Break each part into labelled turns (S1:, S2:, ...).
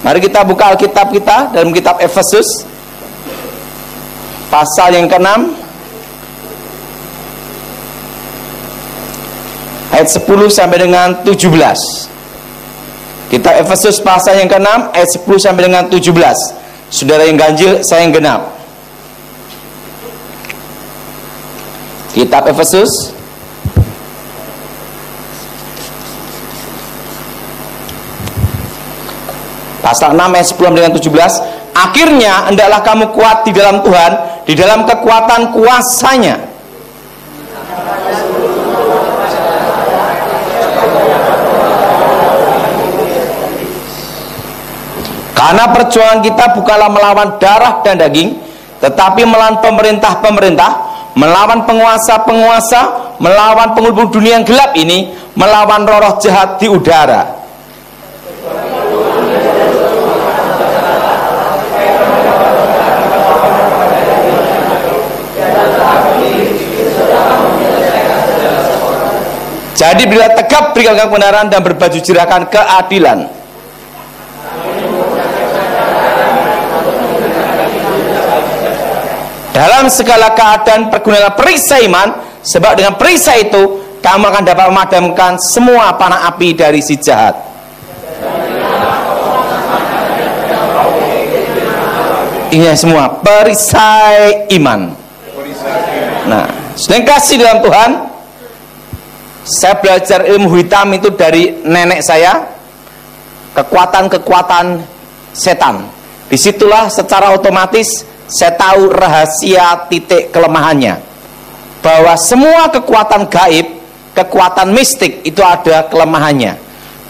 S1: Mari kita buka Alkitab kita dalam kitab Efesus pasal yang ke-6 ayat 10 sampai dengan 17. Kita Efesus pasal yang ke-6 ayat 10 sampai dengan 17. Saudara yang ganjil, saya yang genap. Kitab Efesus pasal 6 ayat 10 sampai dengan 17. Akhirnya hendaklah kamu kuat di dalam Tuhan, di dalam kekuatan kuasa-Nya. Karena perjuangan kita bukanlah melawan darah dan daging, tetapi melawan pemerintah-pemerintah, melawan penguasa-penguasa, melawan penghulu dunia yang gelap ini, melawan roh-roh jahat di udara. Jadi bila tegap berikan kebenaran dan berbaju jirakan keadilan. Dalam segala keadaan pergunalah perisai iman, sebab dengan perisai itu kamu akan dapat memadamkan semua panah api dari si jahat. Ini semua perisai iman. Nah, sudah kasih dalam Tuhan. Saya belajar ilmu hitam itu dari nenek saya. Kekuatan-kekuatan setan. Disitulah secara otomatis saya tahu rahasia titik kelemahannya. Bahwa semua kekuatan gaib, kekuatan mistik itu ada kelemahannya.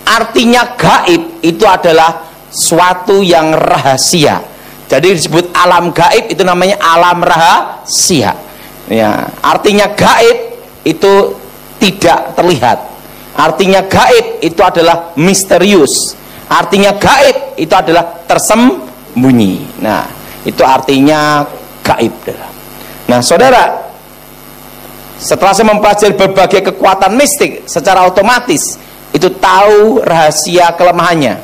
S1: Artinya gaib itu adalah suatu yang rahasia. Jadi disebut alam gaib itu namanya alam rahasia. Ya, artinya gaib itu tidak terlihat. Artinya gaib itu adalah misterius. Artinya gaib itu adalah tersembunyi. Nah, itu artinya gaib. Nah, saudara, setelah saya mempelajari berbagai kekuatan mistik, secara otomatis itu tahu rahasia kelemahannya.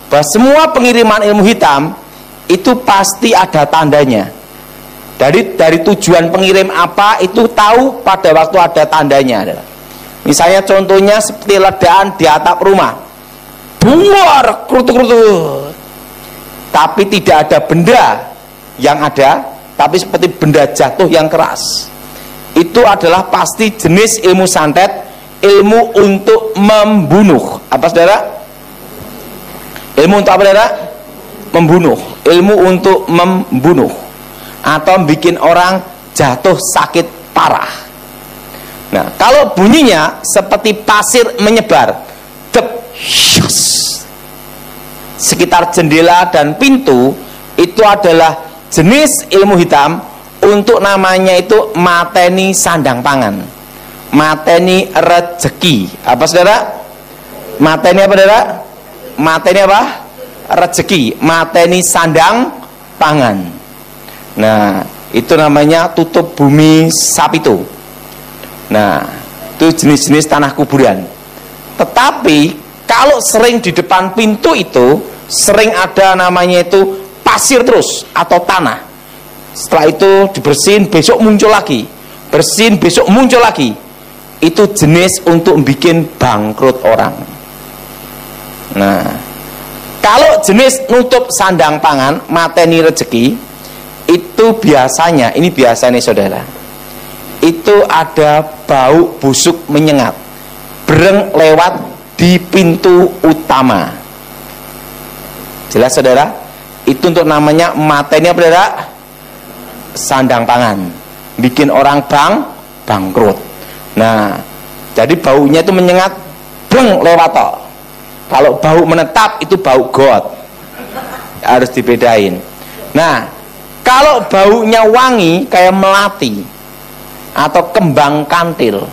S1: Bahwa semua pengiriman ilmu hitam itu pasti ada tandanya. Dari tujuan pengirim apa itu tahu pada waktu ada tandanya. Misalnya contohnya seperti ledakan di atap rumah, buar, kerutu-kerutu, tapi tidak ada benda yang ada, tapi seperti benda jatuh yang keras. Itu adalah pasti jenis ilmu santet, ilmu untuk membunuh. Apa saudara? Ilmu untuk apa saudara? Membunuh. Ilmu untuk membunuh atau bikin orang jatuh sakit parah. Nah, kalau bunyinya seperti pasir menyebar, sekitar jendela dan pintu, itu adalah jenis ilmu hitam untuk namanya itu mateni sandang pangan, mateni rezeki. Apa saudara? Mateni apa saudara? Mateni apa? Rezeki, mateni sandang pangan. Nah, itu namanya tutup bumi Sapitu. Nah, itu jenis-jenis tanah kuburan. Tetapi kalau sering di depan pintu itu sering ada namanya itu pasir terus atau tanah. Setelah itu dibersihin, besok muncul lagi, bersihin, besok muncul lagi. Itu jenis untuk bikin bangkrut orang. Nah, kalau jenis nutup sandang pangan, mateni rezeki, itu biasanya, ini biasa nih saudara, itu ada bau busuk menyengat bereng lewat di pintu utama. Jelas saudara? Itu untuk namanya mateni apa saudara? Sandang pangan, bikin orang bangkrut. Nah, jadi baunya itu menyengat breng lewat toh. Kalau bau menetap itu bau got, harus dibedain. Nah, kalau baunya wangi kayak melati atau kembang kantil,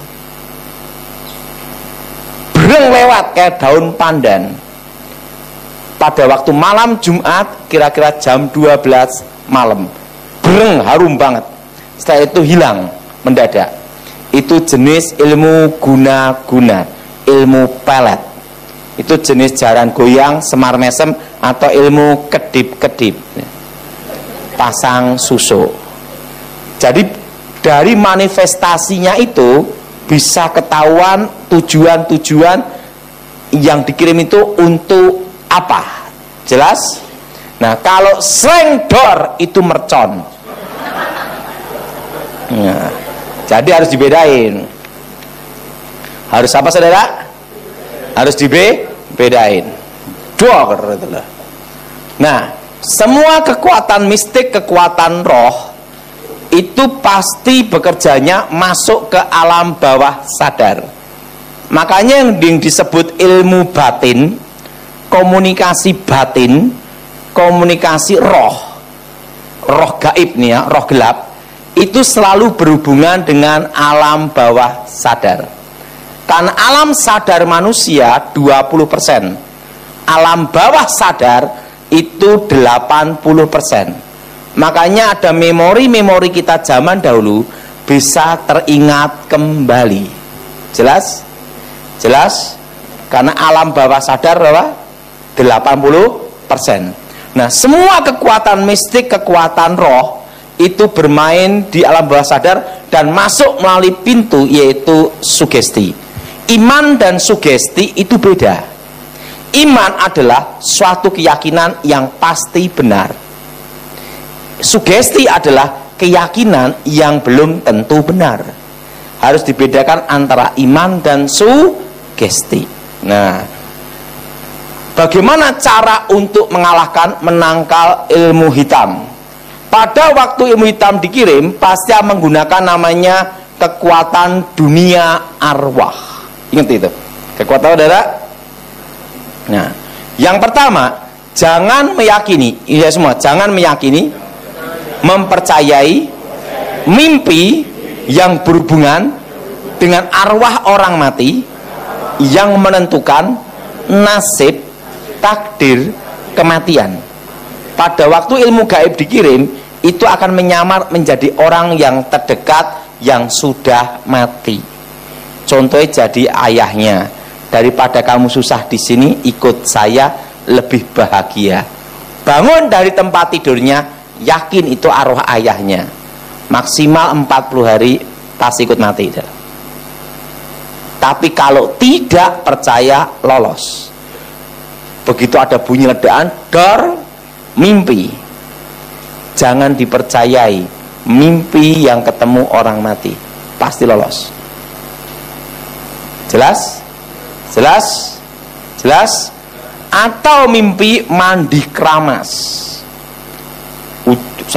S1: breng lewat kayak daun pandan, pada waktu malam Jumat kira-kira jam 12 malam, breng harum banget, setelah itu hilang mendadak. Itu jenis ilmu guna-guna, ilmu pelet. Itu jenis jaran goyang, semar mesem, atau ilmu kedip-kedip, pasang susu. Jadi dari manifestasinya itu bisa ketahuan tujuan-tujuan yang dikirim itu untuk apa. Jelas? Nah, kalau slengdor itu mercon. Nah, jadi harus dibedain. Harus apa, saudara? Harus dibedain. Dor. Nah, semua kekuatan mistik, kekuatan roh itu pasti bekerjanya masuk ke alam bawah sadar. Makanya yang disebut ilmu batin, komunikasi batin, komunikasi roh gaib nih ya, roh gelap, itu selalu berhubungan dengan alam bawah sadar. Karena alam sadar manusia 20%, alam bawah sadar itu 80%. Makanya ada memori-memori kita zaman dahulu bisa teringat kembali. Jelas? Jelas? Karena alam bawah sadar berapa? 80%. Nah, semua kekuatan mistik, kekuatan roh itu bermain di alam bawah sadar dan masuk melalui pintu, yaitu sugesti. Iman dan sugesti itu beda. Iman adalah suatu keyakinan yang pasti benar. Sugesti adalah keyakinan yang belum tentu benar. Harus dibedakan antara iman dan sugesti. Nah, bagaimana cara untuk menangkal ilmu hitam? Pada waktu ilmu hitam dikirim, pasti menggunakan namanya kekuatan dunia arwah. Ingat itu, kekuatan saudara. Nah, yang pertama, jangan meyakini, ya semua, jangan meyakini, mempercayai mimpi yang berhubungan dengan arwah orang mati yang menentukan nasib, takdir, kematian. Pada waktu ilmu gaib dikirim, itu akan menyamar menjadi orang yang terdekat yang sudah mati. Contohnya jadi ayahnya, daripada kamu susah di sini, ikut saya lebih bahagia. Bangun dari tempat tidurnya, yakin itu arwah ayahnya. Maksimal 40 hari pasti ikut mati. Tapi kalau tidak percaya, lolos. Begitu ada bunyi ledakan, dor, mimpi. Jangan dipercayai mimpi yang ketemu orang mati, pasti lolos. Jelas? Jelas? Jelas? Atau mimpi mandi keramas,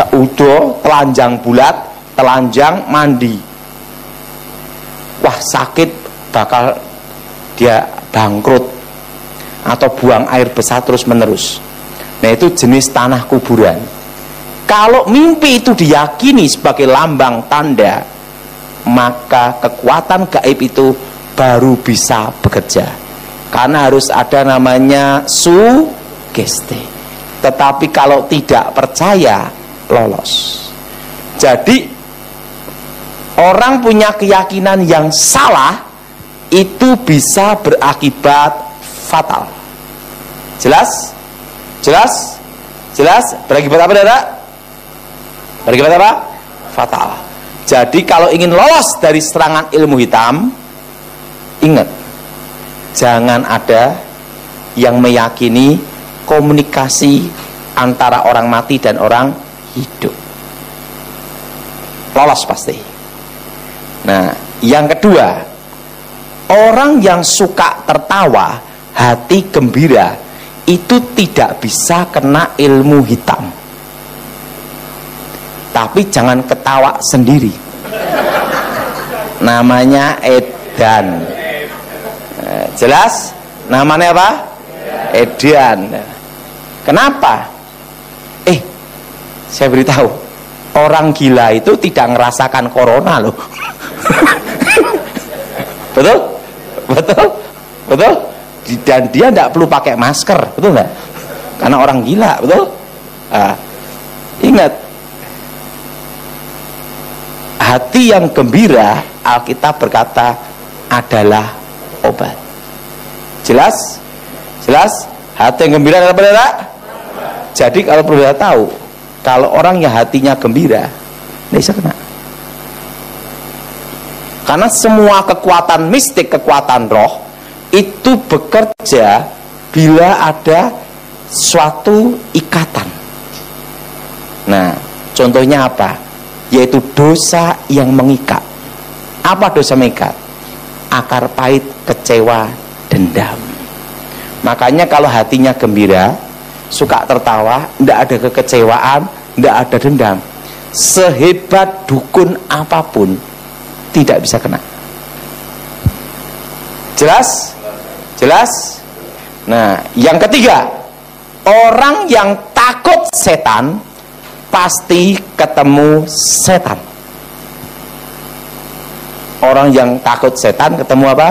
S1: udo, telanjang bulat, telanjang mandi. Wah, sakit, bakal dia bangkrut atau buang air besar terus menerus. Nah, itu jenis tanah kuburan. Kalau mimpi itu diyakini sebagai lambang tanda, maka kekuatan gaib itu baru bisa bekerja. Karena harus ada namanya sugesti. Tetapi kalau tidak percaya, lolos. Jadi orang punya keyakinan yang salah itu bisa berakibat fatal. Jelas? Jelas? Jelas? Berakibat apa, saudara? Berakibat apa? Fatal. Jadi kalau ingin lolos dari serangan ilmu hitam, ingat, jangan ada yang meyakini komunikasi antara orang mati dan orang hidup. Lolos pasti. Nah, yang kedua, orang yang suka tertawa, hati gembira, itu tidak bisa kena ilmu hitam. Tapi jangan ketawa sendiri. Namanya edan. Jelas? Namanya apa? Edan. Kenapa? Saya beritahu, orang gila itu tidak ngerasakan corona loh. Betul? Betul? Betul? Dan dia tidak perlu pakai masker, betul nggak? Karena orang gila, betul? Ingat, hati yang gembira, Alkitab berkata, adalah obat. Jelas? Jelas? Hati yang gembira apa tidak? Jadi kalau perlu tahu, kalau orang yang hatinya gembira, tidak bisa kena. Karena semua kekuatan mistik, kekuatan roh itu bekerja bila ada suatu ikatan. Nah, contohnya apa? Yaitu dosa yang mengikat. Apa dosa mengikat? Akar pahit, kecewa, dendam. Makanya kalau hatinya gembira, suka tertawa, tidak ada kekecewaan, tidak ada dendam, sehebat dukun apapun tidak bisa kena. Jelas? Jelas? Nah, yang ketiga, orang yang takut setan pasti ketemu setan. Orang yang takut setan ketemu apa?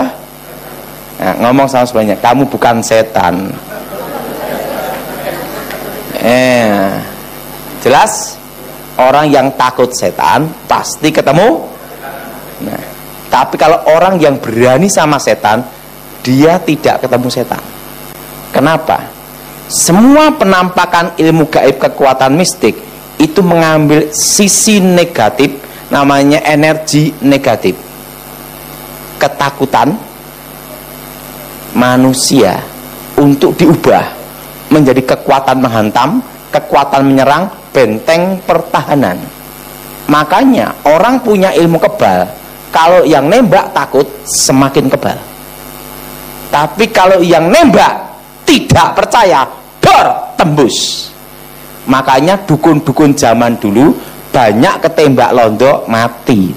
S1: Nah, ngomong sama sebelahnya, kamu bukan setan. Jelas? Orang yang takut setan pasti ketemu. Nah, tapi kalau orang yang berani sama setan, dia tidak ketemu setan. Kenapa? Semua penampakan ilmu gaib, kekuatan mistik itu mengambil sisi negatif, namanya energi negatif. Ketakutan manusia untuk diubah menjadi kekuatan menghantam, kekuatan menyerang, benteng pertahanan. Makanya orang punya ilmu kebal, kalau yang nembak takut semakin kebal. Tapi kalau yang nembak tidak percaya, dor, tembus. Makanya dukun-dukun zaman dulu banyak ketembak londo mati.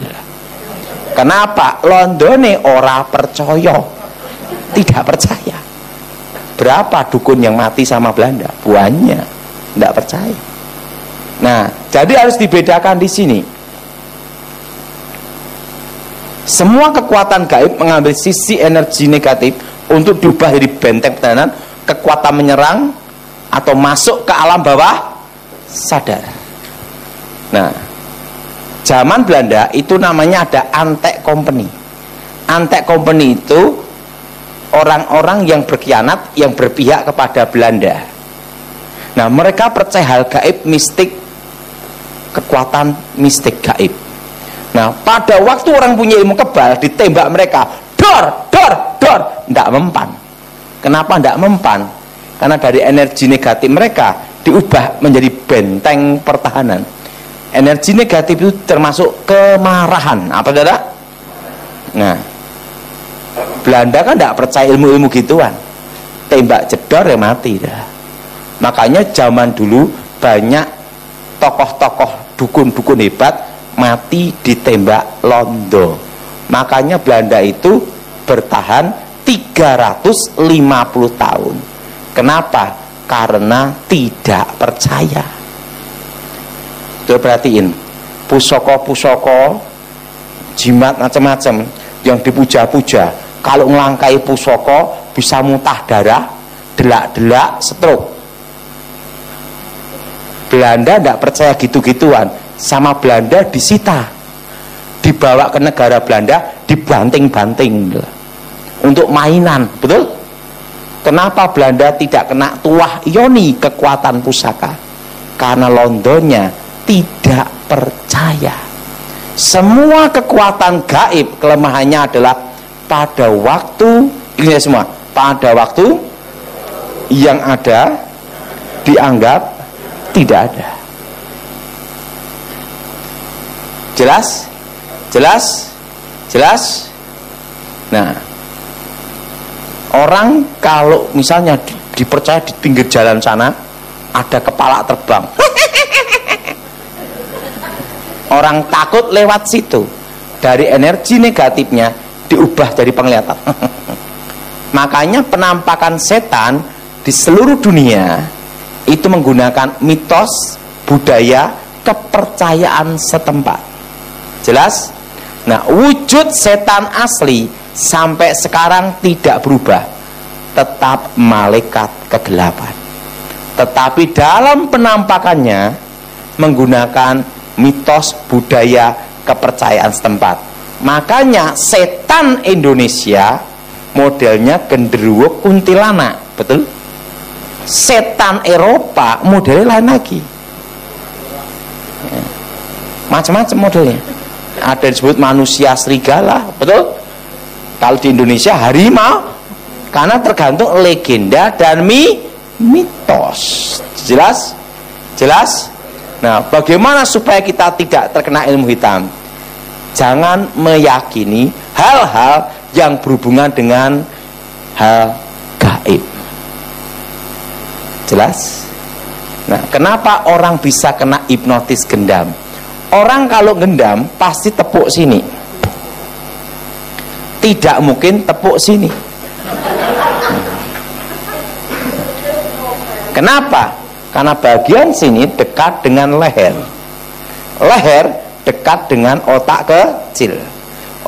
S1: Kenapa? Londone ora percaya, tidak percaya. Berapa dukun yang mati sama Belanda? Banyak, tidak percaya. Nah, jadi harus dibedakan di sini. Semua kekuatan gaib mengambil sisi energi negatif untuk diubah jadi benteng pertahanan, kekuatan menyerang atau masuk ke alam bawah sadar. Nah, zaman Belanda itu namanya ada Antek Company. Antek Company itu orang-orang yang berkhianat, yang berpihak kepada Belanda. Nah, mereka percaya hal gaib, mistik, kekuatan mistik gaib. Nah, pada waktu orang punya ilmu kebal, ditembak mereka, dor, dor, dor, tidak mempan. Kenapa tidak mempan? Karena dari energi negatif mereka diubah menjadi benteng pertahanan. Energi negatif itu termasuk kemarahan. Apa tidak? Nah, Belanda kan tidak percaya ilmu-ilmu gituan, tembak jedor ya mati dah. Makanya zaman dulu banyak tokoh-tokoh dukun-dukun hebat mati ditembak londo. Makanya Belanda itu bertahan 350 tahun. Kenapa? Karena tidak percaya. Tuh perhatiin, pusoko-pusoko, jimat macam-macam yang dipuja-puja, kalau ngelangkai pusoko bisa muntah darah, delak-delak, stroke. Belanda tidak percaya gitu-gituan. Sama Belanda disita, dibawa ke negara Belanda, dibanting-banting untuk mainan. Betul? Kenapa Belanda tidak kena tuah yoni kekuatan pusaka? Karena Londonnya tidak percaya. Semua kekuatan gaib kelemahannya adalah pada waktu ini semua, pada waktu yang ada dianggap tidak ada. Jelas? Jelas? Jelas? Nah, orang kalau misalnya dipercaya di pinggir jalan sana ada kepala terbang, orang takut lewat situ, dari energi negatifnya diubah jadi penglihatan. Makanya penampakan setan di seluruh dunia itu menggunakan mitos, budaya, kepercayaan setempat. Jelas? Nah, wujud setan asli sampai sekarang tidak berubah, tetap malaikat kegelapan. Tetapi dalam penampakannya menggunakan mitos, budaya, kepercayaan setempat. Makanya setan Indonesia modelnya genderuwo kuntilanak. betul? Setan Eropa modelnya lain lagi, macam-macam modelnya. Ada yang disebut manusia serigala, betul? Kalau di Indonesia harimau, karena tergantung legenda dan mitos. Jelas? Jelas? Nah, bagaimana supaya kita tidak terkena ilmu hitam? Jangan meyakini hal-hal yang berhubungan dengan hal gaib. Jelas? Nah, kenapa orang bisa kena hipnotis gendam? Orang kalau gendam pasti tepuk sini, tidak mungkin tepuk sini. Kenapa? Karena bagian sini dekat dengan leher, leher dekat dengan otak kecil,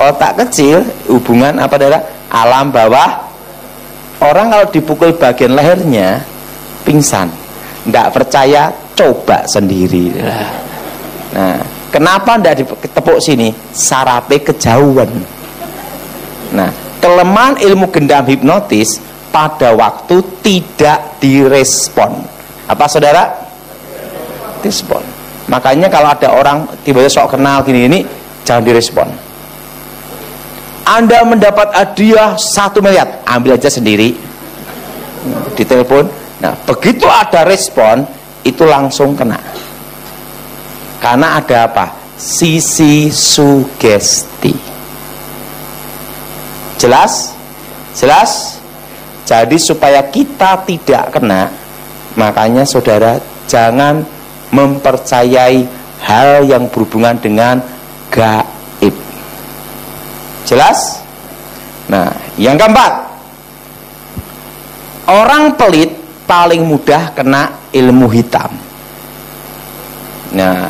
S1: otak kecil hubungan apa daerah alam bawah. Orang kalau dipukul bagian lehernya pingsan. Tidak percaya, coba sendiri. Nah, kenapa tidak ditepuk sini? Sarape kejauhan. Nah, kelemahan ilmu gendam hipnotis pada waktu tidak direspon. Apa saudara? Direspon. Makanya kalau ada orang tiba-tiba sok kenal gini-gini, jangan direspon. Anda mendapat hadiah 1 miliar, ambil aja sendiri. Ditelepon. Nah, begitu ada respon, itu langsung kena. Karena ada apa? Sisi sugesti. Jelas? Jelas? Jadi supaya kita tidak kena, makanya saudara jangan mempercayai hal yang berhubungan dengan gaib. Jelas? Nah, yang keempat, orang pelit paling mudah kena ilmu hitam. Nah,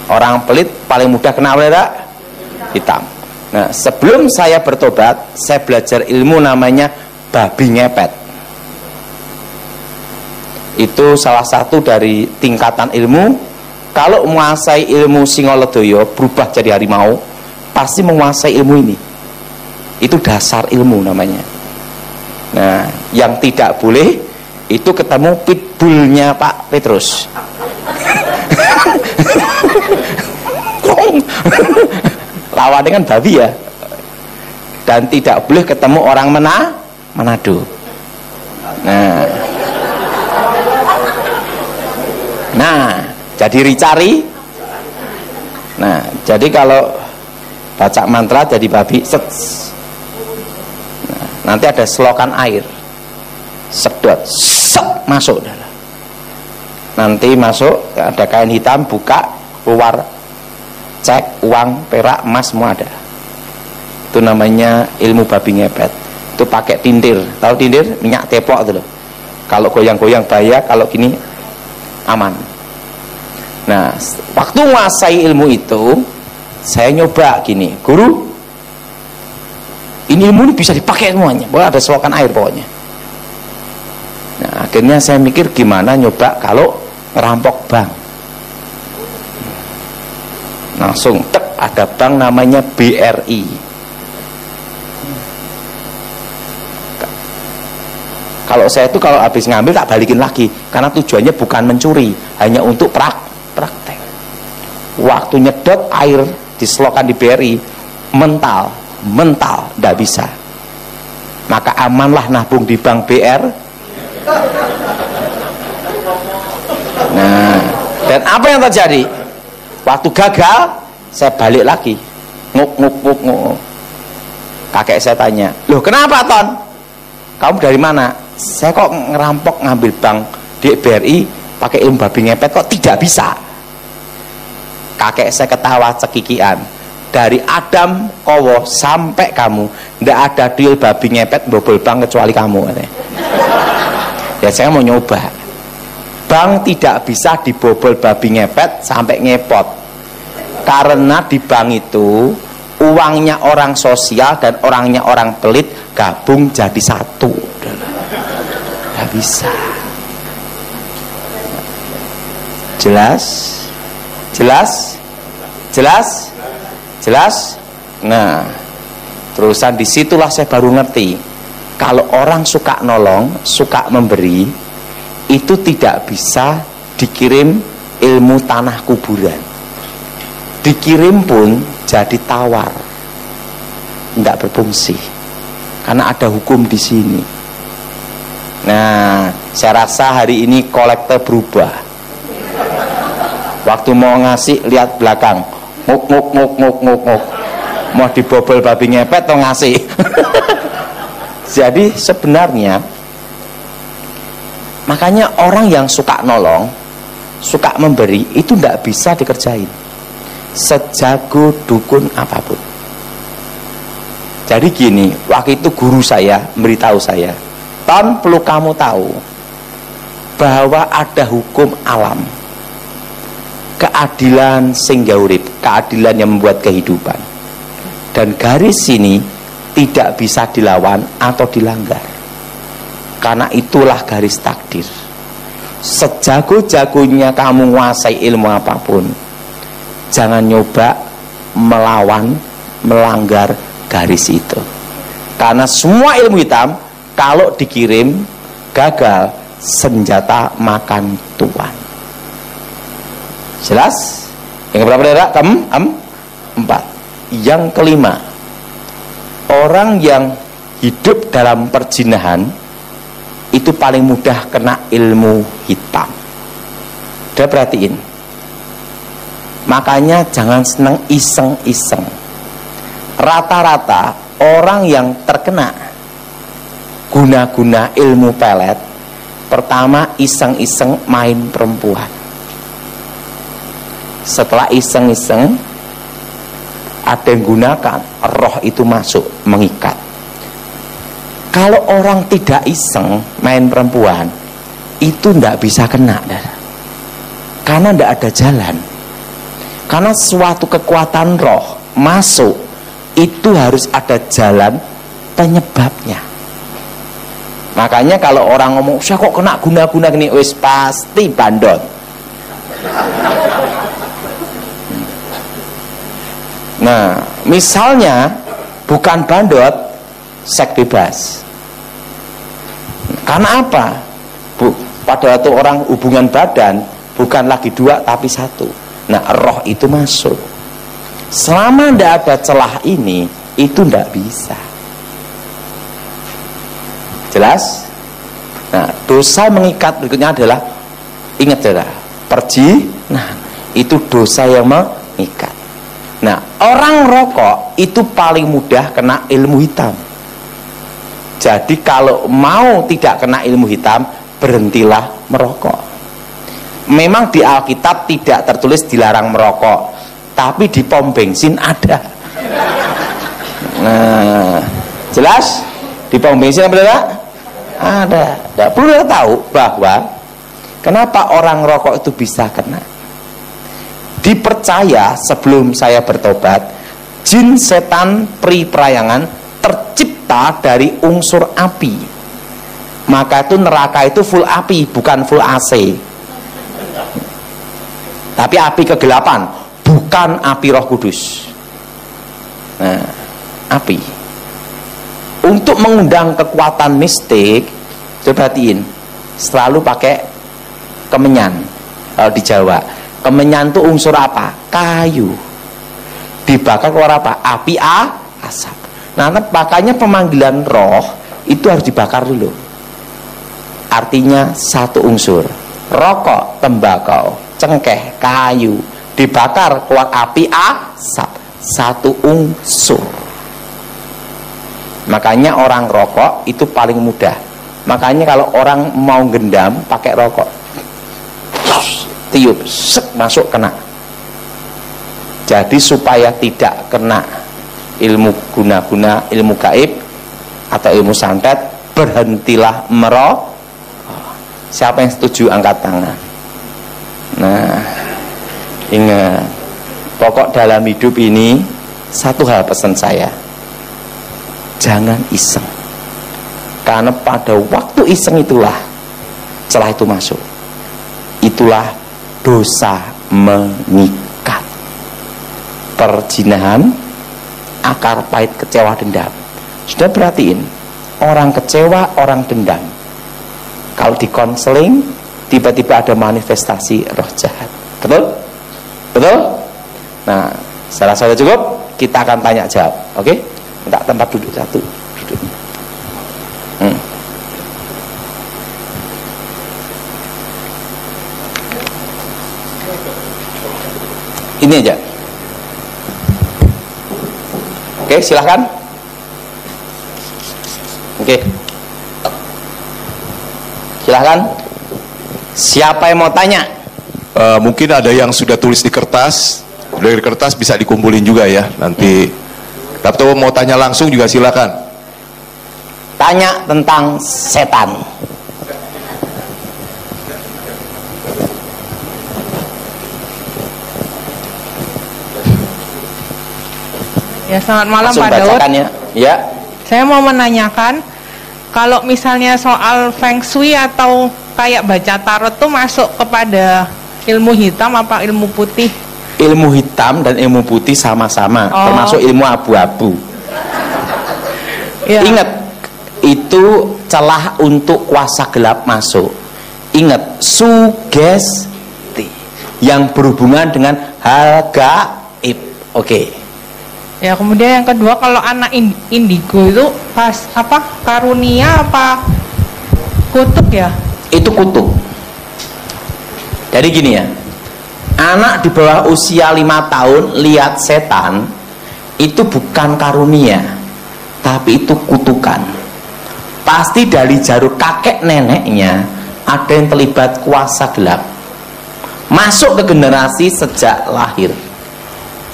S1: orang pelit paling mudah kena apa? Hitam. Nah, sebelum saya bertobat, saya belajar ilmu namanya babi ngepet. Itu salah satu dari tingkatan ilmu. Kalau menguasai ilmu Singolodaya berubah jadi harimau, pasti menguasai ilmu ini. Itu dasar ilmu namanya. Nah, yang tidak boleh itu ketemu pitbullnya Pak Petrus. Lawannya kan babi ya. Dan tidak boleh ketemu orang Manado. Nah, jadi ricari. Nah, jadi kalau baca mantra jadi babi, set. Nah, nanti ada selokan air, sedot, set, masuk. Nanti masuk, ada kain hitam, buka, keluar, cek uang, perak, emas, semua ada. Itu namanya ilmu babi ngepet. Itu pakai tindir, tahu tindir? Minyak tepok itu loh. Kalau goyang-goyang bahaya, kalau gini aman. Nah, waktu menguasai ilmu itu, saya nyoba gini, guru, ini ilmu ini bisa dipakai semuanya, boleh ada selokan air pokoknya. Nah, akhirnya saya mikir gimana nyoba kalau ngerampok bank. Langsung tek, ada bank namanya BRI. Kalau saya itu kalau habis ngambil tak balikin lagi, karena tujuannya bukan mencuri, hanya untuk praktek. Waktu nyedot air diselokan di BRI, mental, tidak bisa. Maka amanlah nabung di bank BR. Nah, dan apa yang terjadi? Waktu gagal, saya balik lagi, nguk. Kakek saya tanya, loh kenapa Ton? Kamu dari mana? Saya kok ngerampok ngambil bank di BRI pakai ilmu babi ngepet kok tidak bisa. Kakek saya ketawa cekikian. Dari Adam Kowo sampai kamu tidak ada deal babi ngepet bobol bank kecuali kamu. Ya saya mau nyoba. Bank tidak bisa dibobol babi ngepet sampai ngepot. Karena di bank itu uangnya orang sosial dan orangnya orang pelit gabung jadi satu. Gak bisa. Jelas. Nah, terusan disitulah saya baru ngerti Kalau orang suka nolong, suka memberi, itu tidak bisa dikirim ilmu tanah kuburan. Dikirim pun jadi tawar, tidak berfungsi, karena ada hukum di sini. Nah, saya rasa hari ini kolektor berubah. Waktu mau ngasih, lihat belakang, nguk nguk nguk nguk nguk nguk, mau dibobol babi ngepet atau ngasih. Jadi sebenarnya, makanya orang yang suka nolong, suka memberi, itu tidak bisa dikerjain sejago dukun apapun. Jadi gini, waktu itu guru saya memberitahu saya, Ton, perlu kamu tahu bahwa ada hukum alam, keadilan sing urip, keadilan yang membuat kehidupan, dan garis ini tidak bisa dilawan atau dilanggar, karena itulah garis takdir. Sejago-jagonya kamu menguasai ilmu apapun, jangan nyoba melawan, melanggar garis itu, karena semua ilmu hitam kalau dikirim gagal, senjata makan tuan. Jelas? Yang berapa daerah? Empat. Yang kelima, orang yang hidup dalam perjinahan itu paling mudah kena ilmu hitam. Udah perhatiin? Makanya jangan senang iseng-iseng. Rata-rata orang yang terkena guna-guna ilmu pelet, pertama iseng-iseng main perempuan. Setelah iseng-iseng, ada yang gunakan, roh itu masuk, mengikat. Kalau orang tidak iseng main perempuan, itu tidak bisa kena, karena tidak ada jalan. Karena suatu kekuatan roh masuk, itu harus ada jalan penyebabnya. Makanya kalau orang ngomong, saya kok kena guna-guna gini, wis pasti bandot. Nah, misalnya bukan bandot, seks bebas. Karena apa? Pada waktu orang hubungan badan bukan lagi dua tapi satu. Nah, roh itu masuk. Selama tidak ada celah ini, itu tidak bisa. Jelas? Nah, dosa mengikat berikutnya adalah, ingat saudara, perjinahan itu dosa yang mengikat. Nah, orang rokok itu paling mudah kena ilmu hitam. Jadi kalau mau tidak kena ilmu hitam, berhentilah merokok. Memang di Alkitab tidak tertulis dilarang merokok, tapi di pom bensin ada. Nah, jelas? Di pom bensin ada. Tidak perlu tahu bahwa kenapa orang rokok itu bisa kena. Dipercaya sebelum saya bertobat, jin, setan, peri perayangan tercipta dari unsur api. Maka itu neraka itu full api, bukan full AC. Tapi api kegelapan, bukan api Roh Kudus. Nah, api. Untuk mengundang kekuatan mistik, coba perhatiin, selalu pakai kemenyan. Kalau di Jawa, kemenyan itu unsur apa? Kayu. Dibakar keluar apa? Api, asap. Nah, makanya pemanggilan roh itu harus dibakar dulu. Artinya satu unsur. Rokok, tembakau, cengkeh, kayu, dibakar keluar api, asap. Satu unsur. Makanya orang rokok itu paling mudah. Makanya kalau orang mau gendam pakai rokok, tiup, sek, masuk, kena. Jadi supaya tidak kena ilmu guna-guna, ilmu gaib atau ilmu santet, berhentilah merokok. Siapa yang setuju angkat tangan. Nah, ingat, pokok dalam hidup ini satu hal pesan saya, jangan iseng. Karena pada waktu iseng itulah celah itu masuk. Itulah dosa mengikat. Perjinahan, akar pahit, kecewa, dendam. Sudah perhatiin, orang kecewa, orang dendam. Kalau di konseling tiba-tiba ada manifestasi roh jahat. Betul? Betul? Nah, saya rasa sudah cukup. Kita akan tanya jawab. Oke? Minta tempat duduk satu. Duduk. Ini aja. Oke, silahkan. Oke, silahkan. Siapa yang mau tanya?
S2: Mungkin ada yang sudah tulis di kertas. Dari kertas bisa dikumpulin juga ya. Nanti atau mau tanya langsung juga silakan.
S1: Tanya tentang setan.
S3: Ya, selamat malam
S1: Langsung
S3: Pak Daud.
S1: Ya.
S3: Saya mau menanyakan, kalau misalnya soal feng shui atau kayak baca tarot tuh masuk kepada ilmu hitam apa ilmu putih?
S1: Ilmu hitam dan ilmu putih sama-sama, termasuk ilmu abu-abu.
S3: Ya.
S1: Ingat, itu celah untuk kuasa gelap masuk. Ingat, sugesti yang berhubungan dengan hal gaib. Oke.
S3: Ya, kemudian yang kedua, kalau anak indigo itu pas apa? Karunia apa kutuk ya?
S1: Itu kutuk. Jadi gini ya, anak di bawah usia 5 tahun lihat setan itu bukan karunia, tapi itu kutukan. Pasti dari jalur kakek neneknya ada yang terlibat kuasa gelap masuk ke generasi sejak lahir.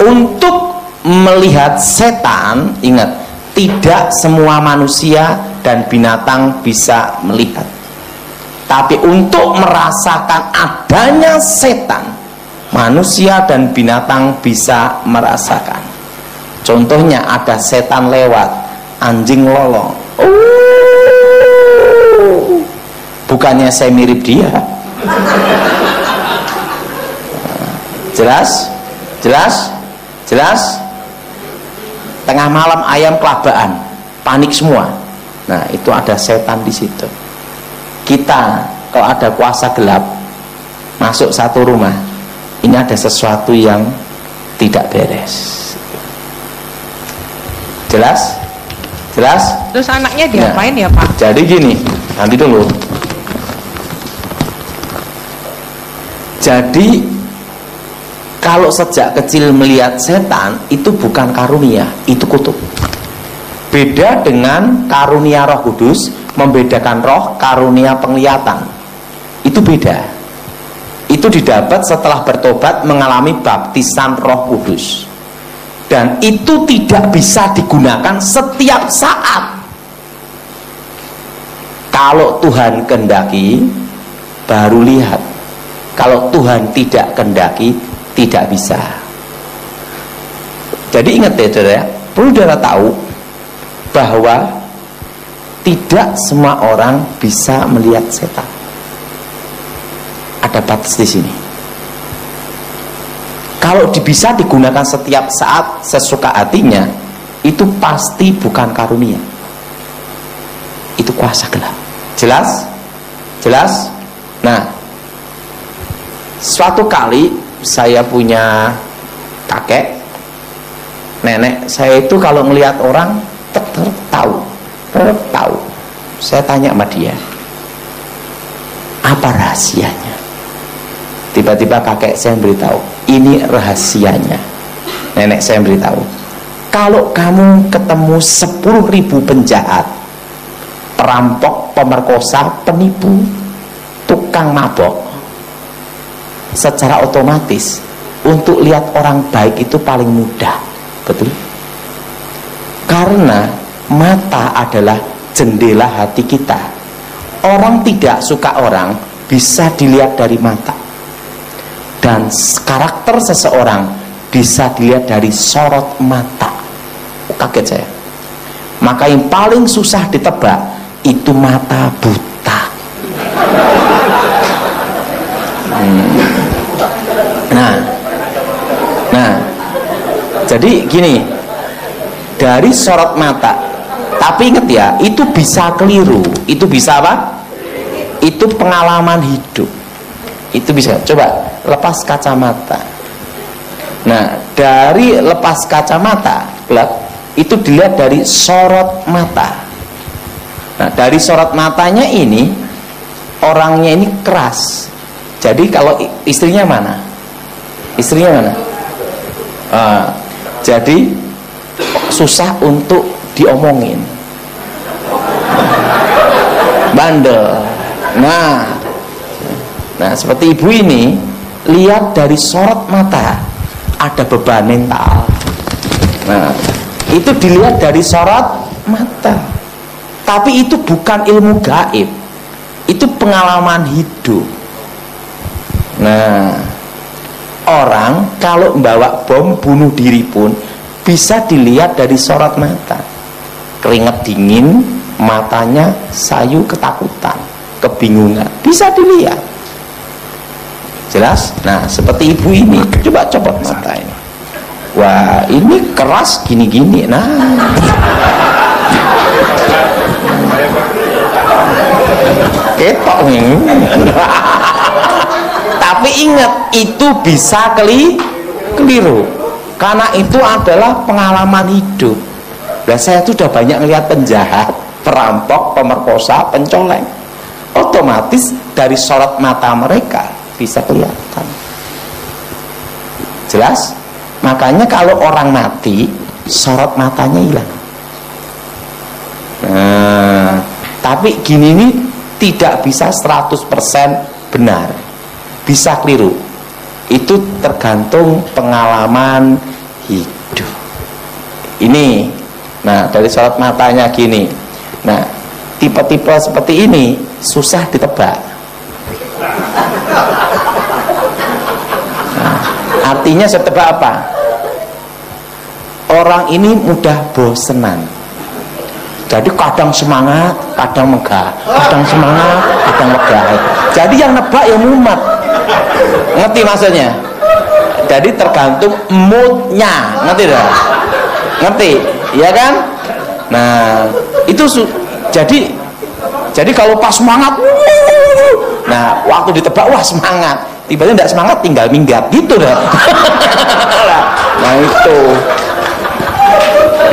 S1: Untuk melihat setan, ingat, tidak semua manusia dan binatang bisa melihat. Tapi untuk merasakan adanya setan, manusia dan binatang bisa merasakan. Contohnya ada setan lewat, anjing lolong. Bukannya saya mirip dia. Jelas? Jelas? Jelas? Tengah malam ayam kelabaan, panik semua. Nah, itu ada setan di situ. Kita kalau ada kuasa gelap masuk satu rumah, ini ada sesuatu yang tidak beres. Jelas? Jelas?
S3: Terus anaknya diapain ya Pak?
S1: Jadi gini, nanti dulu. Jadi kalau sejak kecil melihat setan, itu bukan karunia, itu kutuk. Beda dengan karunia Roh Kudus, membedakan roh karunia penglihatan. Itu beda. Itu didapat setelah bertobat mengalami baptisan Roh Kudus. Dan itu tidak bisa digunakan setiap saat. Kalau Tuhan kehendaki, baru lihat. Kalau Tuhan tidak kehendaki, tidak bisa. Jadi ingat ya saudara, perlu saudara tahu bahwa tidak semua orang bisa melihat setan. Ada batas di sini. Kalau bisa digunakan setiap saat sesuka hatinya, itu pasti bukan karunia. Itu kuasa gelap. Jelas? Jelas? Nah, suatu kali saya punya kakek, nenek saya itu kalau melihat orang tahu. Saya tanya sama dia, apa rahasianya? Tiba-tiba kakek saya beritahu, ini rahasianya. Nenek saya beritahu, kalau kamu ketemu 10.000 penjahat, perampok, pemerkosa, penipu, tukang mabok, secara otomatis untuk lihat orang baik itu paling mudah. Betul? Karena mata adalah jendela hati kita. Orang tidak suka orang bisa dilihat dari mata, dan karakter seseorang bisa dilihat dari sorot mata. Kaget saya. Maka yang paling susah ditebak itu mata buta. Nah, jadi gini, dari sorot mata Tapi ingat ya, itu bisa keliru. Itu bisa apa? Itu pengalaman hidup. Itu bisa. Coba lepas kacamata. Nah, dari lepas kacamata, itu dilihat dari sorot mata. Nah, dari sorot matanya ini, orangnya ini keras. Jadi kalau istrinya mana? Istrinya mana? Jadi susah untuk diomongin, bandel. Nah seperti ibu ini, lihat dari sorot mata ada beban mental. Nah, itu dilihat dari sorot mata. Tapi itu bukan ilmu gaib, itu pengalaman hidup. Nah, orang kalau membawa bom bunuh diri pun bisa dilihat dari sorot mata. Keringat dingin, matanya sayu ketakutan, kebingungan, bisa dilihat. Jelas? Nah, seperti ibu ini, coba copot mata ini. Wah, ini keras gini-gini. Nah, ketok nih. Tapi ingat, itu bisa keliru. Karena itu adalah pengalaman hidup. Nah, saya itu sudah banyak melihat penjahat, perampok, pemerkosa, pencoleng. Otomatis dari sorot mata mereka bisa kelihatan. Jelas? Makanya kalau orang mati, sorot matanya hilang. Nah, tapi gini nih tidak bisa 100% benar. Bisa keliru. Itu tergantung pengalaman hidup. Ini, nah dari sorot matanya gini. Nah, tipe-tipe seperti ini susah ditebak. Nah, artinya saya tebak apa? Orang ini mudah bosenan. Jadi kadang semangat, kadang megah, kadang semangat, kadang megah. Jadi yang nebak yang mumet. Ngerti maksudnya? Jadi tergantung moodnya, ngerti dah? Ngerti, ya kan? Nah, itu jadi kalau pas semangat, nah waktu ditebak wah semangat, tiba-tiba tidak semangat tinggal minggat, gitu dah. Nah itu,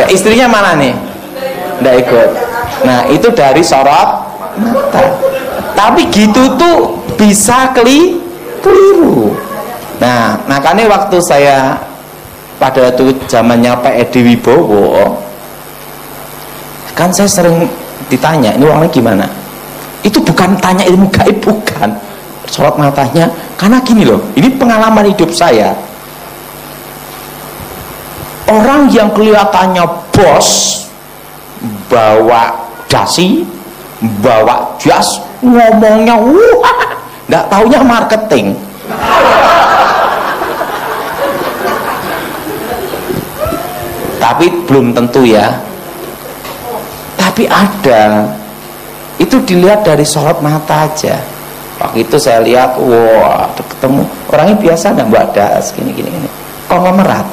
S1: ya, istrinya mana nih? Tidak ikut. Nah itu dari sorot mata. Tapi gitu tuh bisa keliru. Nah makanya waktu saya pada itu zamannya Pak Edi Wibowo, kan saya sering ditanya ini orangnya gimana. Itu bukan tanya ilmu gaib, bukan sorot matanya. Karena gini loh, ini pengalaman hidup saya. Orang yang kelihatannya bos, bawa dasi, bawa jas, ngomongnya wah, nggak taunya marketing. Tapi belum tentu ya. Tapi ada, itu dilihat dari sorot mata aja. Waktu itu saya lihat, wah, ketemu orangnya biasa, nggak buat das, gini, konglomerat.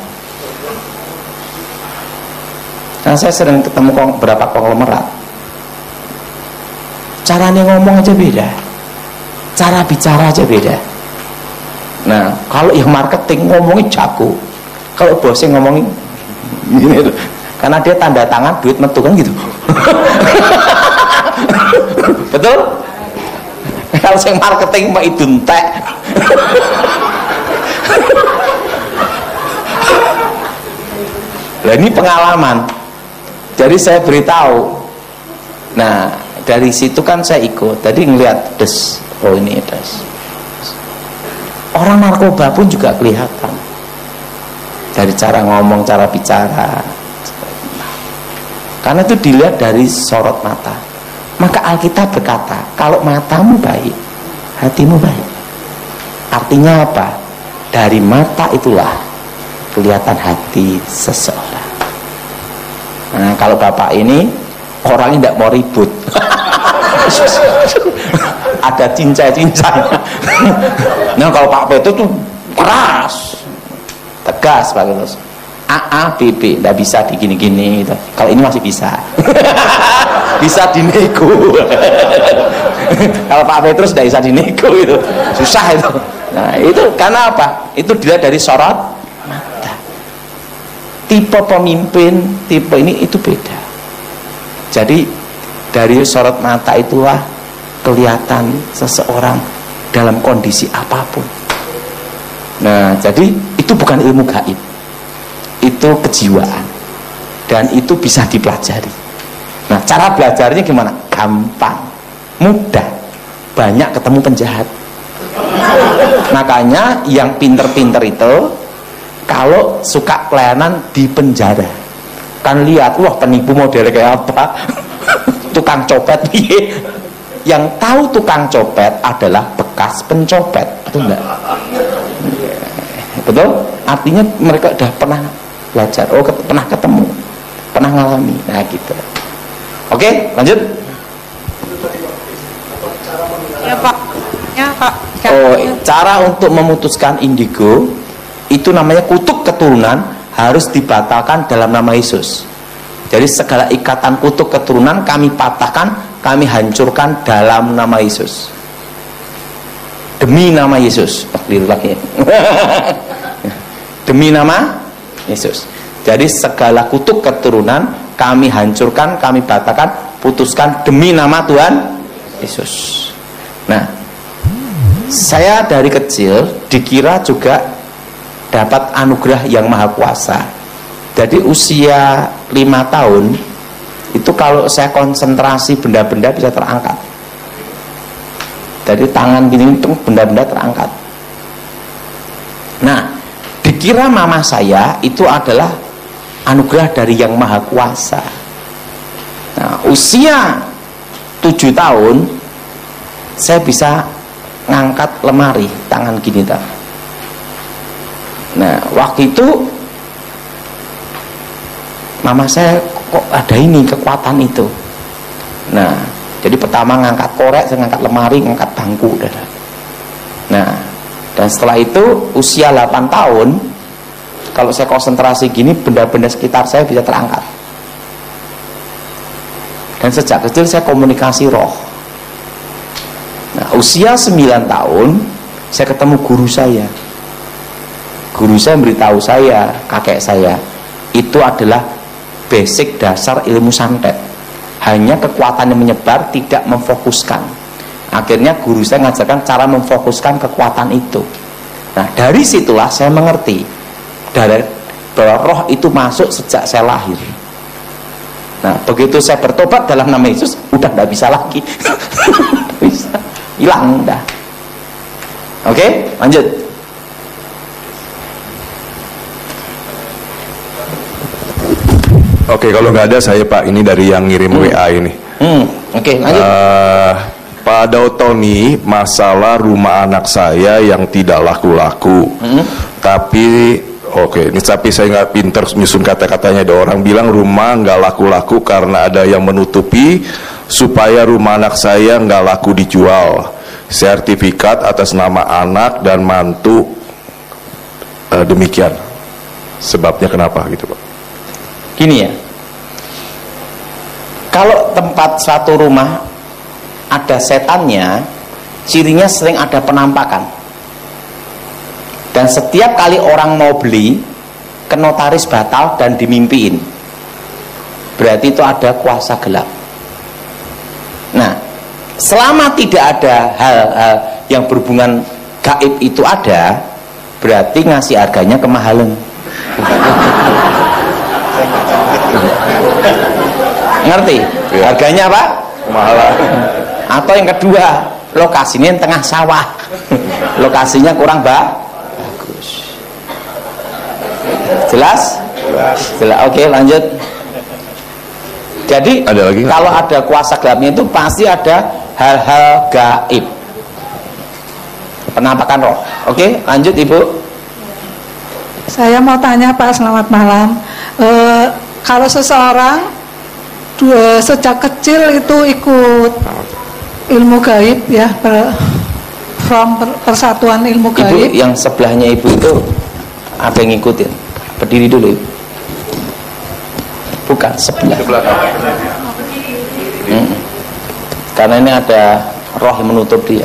S1: Nah, saya sering ketemu beberapa konglomerat. Caranya ngomong aja beda, cara bicara aja beda. Nah, kalau yang marketing ngomongin jago, kalau bosnya ngomongin gini loh. Karena dia tanda tangan duit metu kan gitu. Betul? Kalau yang marketing mah itu entek. Nah, ini pengalaman. Jadi saya beritahu. Nah, dari situ kan saya ikut. Tadi ngeliat des, oh ini des. Orang narkoba pun juga kelihatan dari cara ngomong, cara bicara. Karena itu dilihat dari sorot mata. Maka Alkitab berkata, kalau matamu baik, hatimu baik. Artinya apa? Dari mata itulah kelihatan hati seseorang. Nah, kalau bapak ini orangnya tidak mau ribut. Ada cincai-cincai. Nah, kalau Pak Petrus tuh keras, tegas Pak Petrus. A, B, tidak bisa digini-gini gitu. Kalau ini masih bisa. bisa dinego. Kalau Pak Petrus tidak bisa dinego itu, susah itu. Nah itu karena apa? Itu dilihat dari sorot mata. Tipe pemimpin, tipe ini itu beda. Jadi dari sorot mata itulah kelihatan seseorang dalam kondisi apapun. Nah jadi itu bukan ilmu gaib, itu kejiwaan, dan itu bisa dipelajari. Nah cara belajarnya gimana? Gampang, mudah, banyak ketemu penjahat. Makanya yang pinter-pinter itu kalau suka pelayanan di penjara, kan lihat, wah penipu modelnya kayak apa. Tukang copet, yang tahu tukang copet adalah bekas pencopet, betul enggak? Betul? Artinya mereka udah pernah belajar, pernah ketemu, pernah ngalami. Nah gitu. Oke, lanjut.
S3: Ya Pak. Ya Pak.
S1: Cara untuk memutuskan indigo itu namanya kutuk keturunan, harus dibatalkan dalam nama Yesus. Jadi segala ikatan kutuk keturunan kami patahkan, kami hancurkan dalam nama Yesus. Demi nama Yesus. Demi nama Yesus. Jadi segala kutuk keturunan kami hancurkan, kami batalkan, putuskan demi nama Tuhan Yesus. Nah, saya dari kecil dikira juga dapat anugerah yang maha kuasa. Jadi usia 5 tahun itu kalau saya konsentrasi benda-benda bisa terangkat. Jadi tangan gini itu benda-benda terangkat. Nah, dikira mama saya itu adalah anugerah dari yang maha kuasa. Nah, usia 7 tahun saya bisa ngangkat lemari tangan gini tak. Nah, waktu itu mama saya kok ada ini kekuatan itu. Nah, jadi pertama ngangkat korek, saya ngangkat lemari, ngangkat bangku. Nah, dan setelah itu usia 8 tahun kalau saya konsentrasi gini benda-benda sekitar saya bisa terangkat. Dan sejak kecil saya komunikasi roh. Nah, usia 9 tahun saya ketemu guru saya. Guru saya memberitahu saya, kakek saya, itu adalah basic dasar ilmu santet. Hanya kekuatan yang menyebar, tidak memfokuskan. Akhirnya guru saya mengajarkan cara memfokuskan kekuatan itu. Nah, dari situlah saya mengerti bahwa roh itu masuk sejak saya lahir. Nah, begitu saya bertobat dalam nama Yesus, udah nggak bisa lagi. Bisa, hilang dah. Oke, lanjut.
S2: Oke, kalau nggak ada saya Pak, ini dari yang ngirim WA ini.
S1: Oke, lanjut.
S2: Pak Dautoni, masalah rumah anak saya yang tidak laku-laku. Tapi tapi saya nggak pinter nyusun kata-katanya. Ada orang bilang rumah nggak laku-laku karena ada yang menutupi supaya rumah anak saya nggak laku dijual. Sertifikat atas nama anak dan mantu, demikian. Sebabnya kenapa gitu Pak?
S1: Gini ya, kalau tempat suatu rumah ada setannya, cirinya sering ada penampakan. Dan setiap kali orang mau beli, ke notaris batal dan dimimpiin. Berarti itu ada kuasa gelap. Nah, selama tidak ada hal-hal yang berhubungan gaib itu ada, berarti ngasih harganya kemahalan. Ngerti? Ya. Harganya apa?
S2: Kemahalan.
S1: Atau yang kedua, lokasinya yang tengah sawah. Lokasinya kurang bagus. Jelas? Jelas. Oke, lanjut. Jadi
S2: ada lagi
S1: kalau ada kuasa gelapnya itu pasti ada hal-hal gaib, penampakan roh. Oke, lanjut Ibu.
S4: Saya mau tanya Pak, selamat malam. Kalau seseorang sejak kecil itu ikut ilmu gaib ya, persatuan ilmu gaib.
S1: Ibu yang sebelahnya Ibu itu ada yang ngikutin? Berdiri dulu Ibu. Bukan sebelah. Karena ini ada roh yang menutup dia.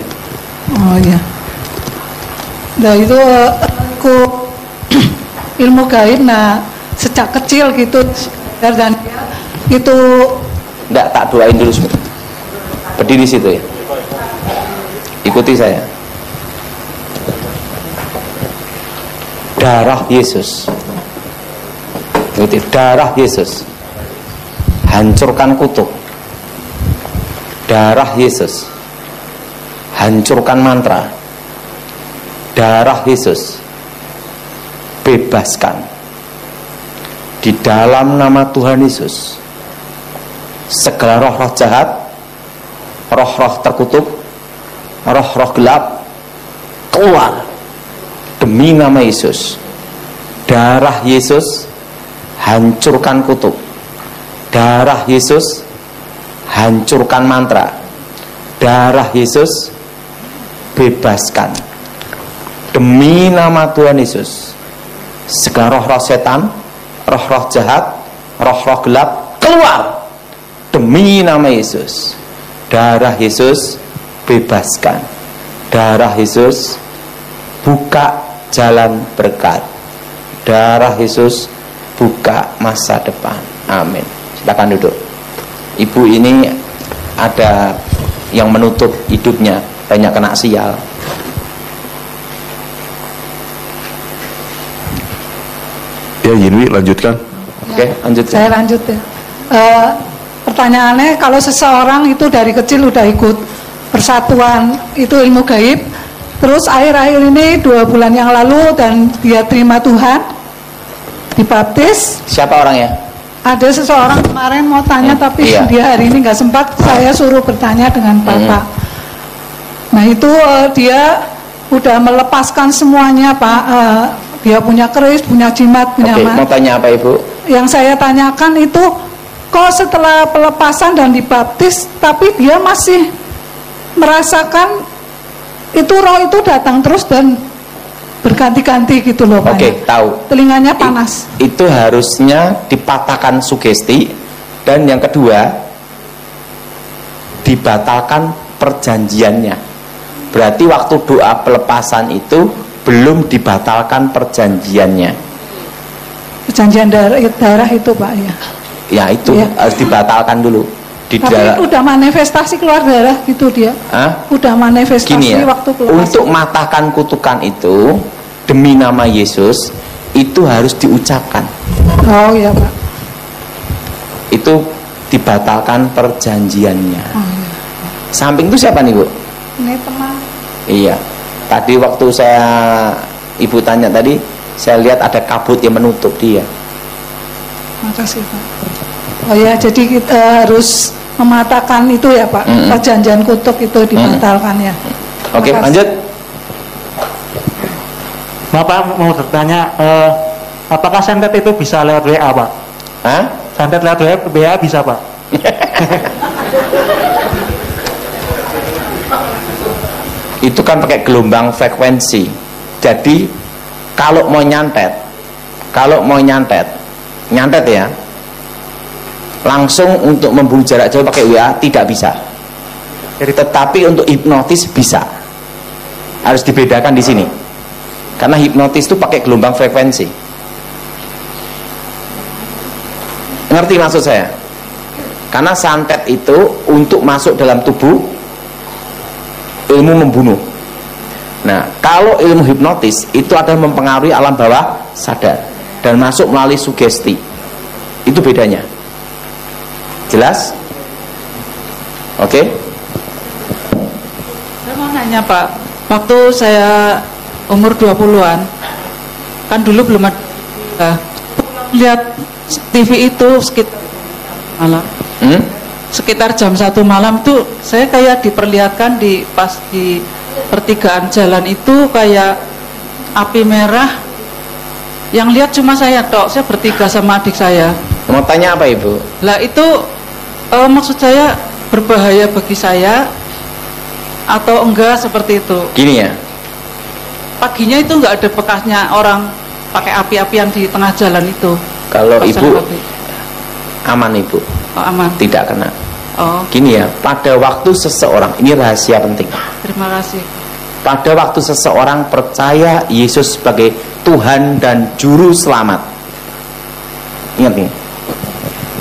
S4: Oh iya. Nah itu aku ilmu gaib. Nah sejak kecil gitu dan itu.
S1: Enggak, tak doain dulu sebentar. Berdiri situ ya. Ikuti saya. Darah Yesus. Ikuti, darah Yesus. Hancurkan kutuk. Darah Yesus. Hancurkan mantra. Darah Yesus. Bebaskan. Di dalam nama Tuhan Yesus. Segala roh-roh jahat, roh-roh terkutuk, roh-roh gelap, keluar demi nama Yesus. Darah Yesus hancurkan kutuk. Darah Yesus hancurkan mantra. Darah Yesus bebaskan demi nama Tuhan Yesus. Segala roh-roh setan, roh-roh jahat, roh-roh gelap, keluar demi nama Yesus. Darah Yesus bebaskan. Darah Yesus buka jalan berkat. Darah Yesus buka masa depan. Amin. Silakan duduk. Ibu ini ada yang menutup hidupnya, banyak kena sial.
S2: Ya Yinwi, lanjutkan.
S1: Oke, lanjut.
S4: Saya lanjut ya. Pertanyaannya, kalau seseorang itu dari kecil udah ikut persatuan itu ilmu gaib, terus akhir-akhir ini 2 bulan yang lalu dan dia terima Tuhan, dibaptis.
S1: Siapa orangnya?
S4: Ada seseorang kemarin mau tanya tapi
S1: iya.
S4: dia hari ini nggak sempat. Saya suruh bertanya dengan Bapak. Nah itu dia udah melepaskan semuanya Pak. Dia punya keris, punya jimat, punya
S1: Mau tanya apa Ibu?
S4: Yang saya tanyakan itu, kok setelah pelepasan dan dibaptis, tapi dia masih merasakan itu roh itu datang terus dan berganti-ganti gitu loh Pak.
S1: Oke, tahu.
S4: Telinganya panas.
S1: Itu harusnya dipatahkan sugesti, dan yang kedua dibatalkan perjanjiannya. Berarti waktu doa pelepasan itu belum dibatalkan perjanjiannya.
S4: Perjanjian darah itu Pak ya.
S1: Ya itu
S4: ya.
S1: Harus dibatalkan dulu.
S4: Tapi udah manifestasi keluar darah gitu dia. Udah manifestasi.
S1: Gini ya,
S4: waktu keluar.
S1: untuk matahkan kutukan itu demi nama Yesus itu harus diucapkan.
S4: Oh iya Pak.
S1: Itu dibatalkan perjanjiannya.
S4: Oh, iya.
S1: Samping itu siapa nih Bu?
S4: Ini teman.
S1: Iya. Tadi waktu Ibu tanya tadi, saya lihat ada kabut yang menutup dia.
S4: Makasih Pak. Oh ya, jadi kita harus mematahkan itu ya Pak. Perjanjian kutuk itu dibatalkan ya.
S1: Oke, lanjut.
S5: Bapak mau bertanya, apakah santet itu bisa lewat WA Pak?
S1: Hah?
S5: Santet lewat WA bisa Pak?
S1: Itu kan pakai gelombang frekuensi. Jadi kalau mau nyantet ya, langsung untuk membunuh jarak jauh pakai WA tidak bisa. Tetapi untuk hipnotis bisa. Harus dibedakan di sini. Karena hipnotis itu pakai gelombang frekuensi. Ngerti maksud saya? Karena santet itu untuk masuk dalam tubuh ilmu membunuh. Nah, kalau ilmu hipnotis itu adalah mempengaruhi alam bawah sadar dan masuk melalui sugesti. Itu bedanya. Jelas? Oke?
S6: Saya mau nanya Pak, waktu saya umur 20-an, kan dulu belum ada, lihat TV itu sekitar malam. Sekitar jam 1 malam tuh saya kayak diperlihatkan pas di pertigaan jalan itu kayak api merah. Yang lihat cuma saya tok, saya bertiga sama adik saya.
S1: Mau tanya apa Ibu?
S6: Lah itu maksud saya berbahaya bagi saya atau enggak seperti itu?
S1: Gini ya.
S6: Paginya itu enggak ada bekasnya orang pakai api-apian di tengah jalan itu.
S1: Kalau
S6: Pas
S1: Ibu
S6: api.
S1: aman Ibu.
S6: Oh, aman.
S1: Tidak kena.
S6: Oh,
S1: Gini ya, pada waktu seseorang, ini rahasia penting.
S6: terima kasih.
S1: Pada waktu seseorang percaya Yesus sebagai Tuhan dan Juru Selamat, ingat nih,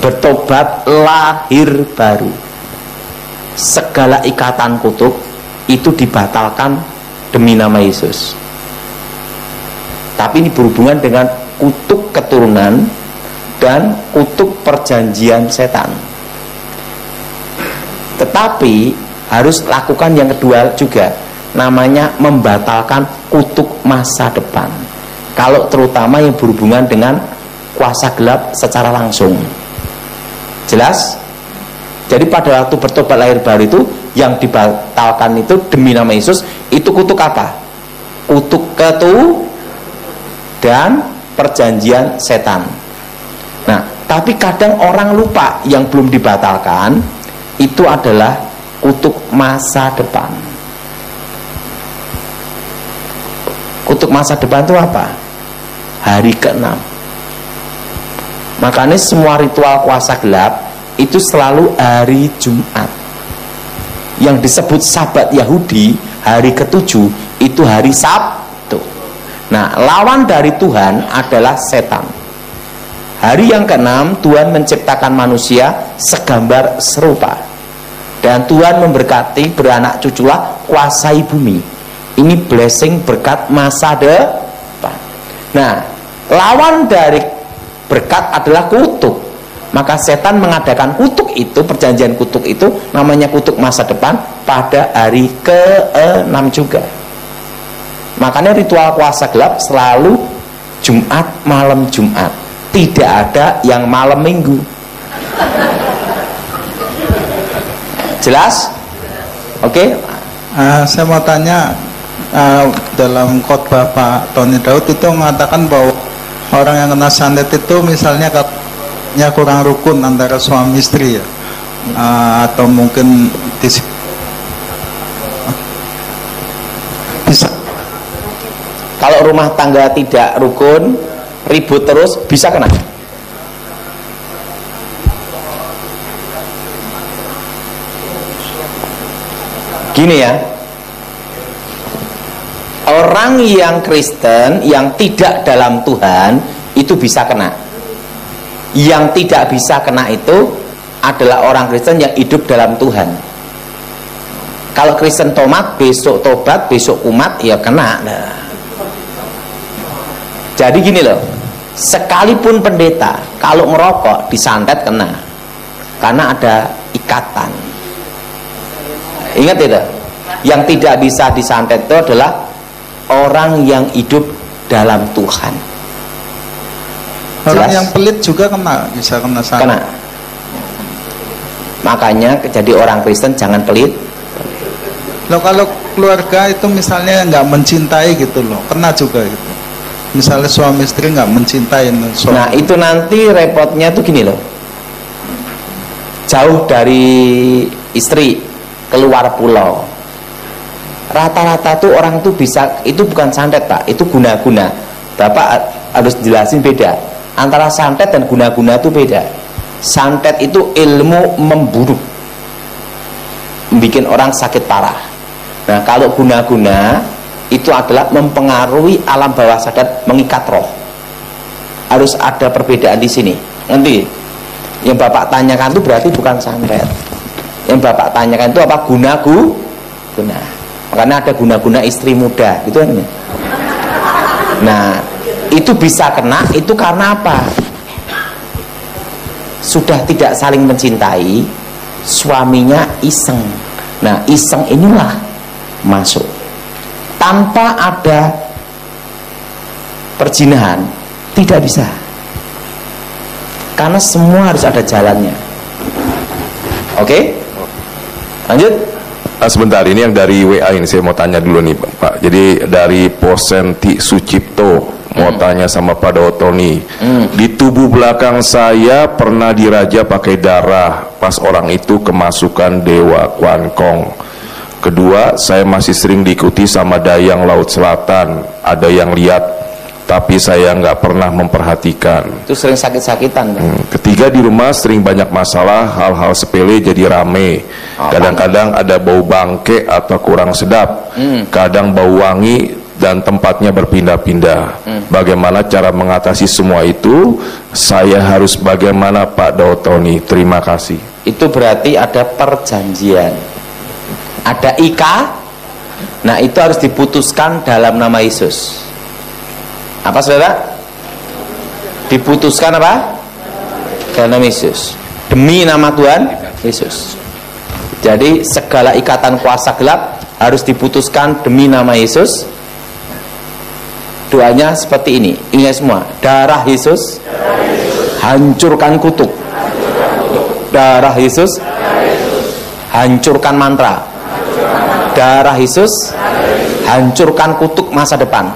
S1: bertobat, lahir baru, segala ikatan kutuk itu dibatalkan demi nama Yesus. Tapi ini berhubungan dengan kutuk keturunan dan kutuk perjanjian setan. Tetapi harus lakukan yang kedua juga, namanya membatalkan kutuk masa depan. Kalau terutama yang berhubungan dengan kuasa gelap secara langsung. Jelas? Jadi pada waktu bertobat lahir baru itu, yang dibatalkan itu demi nama Yesus, itu kutuk apa? Kutuk keturunan dan perjanjian setan. Nah, tapi kadang orang lupa yang belum dibatalkan itu adalah kutuk masa depan. Kutuk masa depan itu apa? Hari ke-6. Makanya semua ritual kuasa gelap itu selalu hari Jumat. Yang disebut Sabat Yahudi, hari ke-7 itu hari Sabtu. Nah, lawan dari Tuhan adalah setan. Hari yang ke-6 Tuhan menciptakan manusia segambar serupa, dan Tuhan memberkati, beranak cuculah, kuasai bumi. Ini blessing, berkat masa depan. Nah, lawan dari berkat adalah kutuk. Maka setan mengadakan kutuk itu, perjanjian kutuk itu, namanya kutuk masa depan, pada hari ke-6 juga. Makanya ritual kuasa gelap selalu Jumat, malam Jumat. Tidak ada yang malam Minggu. Jelas? Oke?
S7: Saya mau tanya, dalam khotbah Pak Tony Daud itu mengatakan bahwa orang yang kena santet itu misalnya katanya kurang rukun antara suami istri ya, atau mungkin bisa.
S1: Kalau rumah tangga tidak rukun, ribut terus, bisa kena. Gini ya, orang yang Kristen yang tidak dalam Tuhan itu bisa kena. Yang tidak bisa kena itu adalah orang Kristen yang hidup dalam Tuhan. Kalau Kristen tomat, besok tobat, besok kumat, ya kena. Nah, jadi gini loh, sekalipun pendeta kalau ngerokok disantet kena, karena ada ikatan. Ingat itu, yang tidak bisa disantet itu adalah orang yang hidup dalam Tuhan.
S7: Orang
S1: Jelas?
S7: yang pelit juga kena, bisa kena santet.
S1: Kena. Makanya jadi orang Kristen jangan pelit.
S7: Loh, kalau keluarga itu misalnya nggak mencintai gitu loh, kena juga gitu. Misalnya suami istri nggak mencintai suami.
S1: Nah, itu nanti repotnya tuh gini loh, jauh dari istri, keluar pulau. Rata-rata tuh orang tuh bisa, itu bukan santet Pak, itu guna-guna. Bapak harus jelasin beda antara santet dan guna-guna itu beda. Santet itu ilmu membunuh, bikin orang sakit parah. Nah, kalau guna-guna itu adalah mempengaruhi alam bawah sadar, mengikat roh. Harus ada perbedaan di sini. Nanti yang Bapak tanyakan itu berarti bukan santet. Yang Bapak tanyakan itu apa? Guna. Makanya ada guna-guna istri muda, gitu kan? Nah, itu bisa kena, itu karena apa? Sudah tidak saling mencintai, suaminya iseng. Nah, iseng inilah masuk. Tanpa ada perjinahan tidak bisa, karena semua harus ada jalannya. Oke? Lanjut.
S2: Sebentar, ini yang dari WA ini saya mau tanya dulu nih Pak. Jadi dari Posenti Sucipto mau tanya sama Pak Dautoni. Di tubuh belakang saya pernah diraja pakai darah pas orang itu kemasukan Dewa Kwan Kong. Kedua, saya masih sering diikuti sama dayang Laut Selatan. Ada yang lihat, tapi saya nggak pernah memperhatikan.
S1: Itu sering sakit-sakitan kan?
S2: Ketiga, di rumah sering banyak masalah, hal-hal sepele jadi rame. Kadang-kadang ada bau bangke atau kurang sedap, kadang bau wangi dan tempatnya berpindah-pindah. Bagaimana cara mengatasi semua itu? Saya harus bagaimana, Pak Dautoni? Terima kasih.
S1: Itu berarti ada perjanjian, ada ika. Nah, itu harus diputuskan dalam nama Yesus. Apa saudara? Diputuskan apa? Dalam nama Yesus, demi nama Tuhan Yesus. Jadi segala ikatan kuasa gelap harus diputuskan demi nama Yesus. Doanya seperti ini, ingat semua. Darah Yesus, hancurkan kutuk. Darah Yesus, hancurkan mantra. Darah Yesus, hancurkan kutuk masa depan.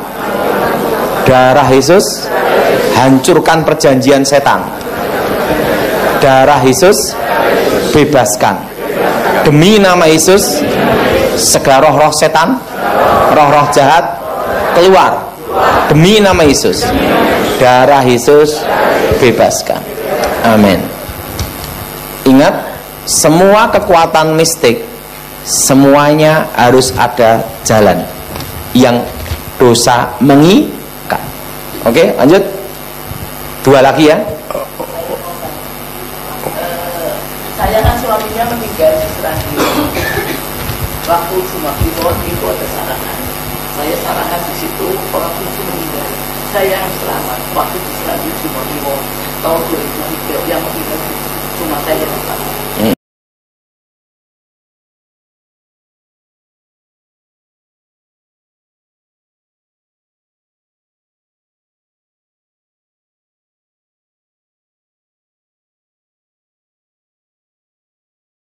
S1: Darah Yesus, hancurkan perjanjian setan. Darah Yesus, bebaskan. Demi nama Yesus, segala roh-roh setan, roh-roh jahat keluar. Demi nama Yesus, darah Yesus, bebaskan. Amin. Ingat, semua kekuatan mistik semuanya harus ada jalan yang dosa mengikat. Oke, lanjut. Dua lagi ya.
S8: Saya kan suaminya meninggal di Selandia. Waktu Jumat Kliwon itu ada sarangan. Saya sarangan di situ, orang itu meninggal. Saya yang selamat waktu di Selandia Jumat Kliwon tahun 2003 yang meninggal cuma saya yang selamat.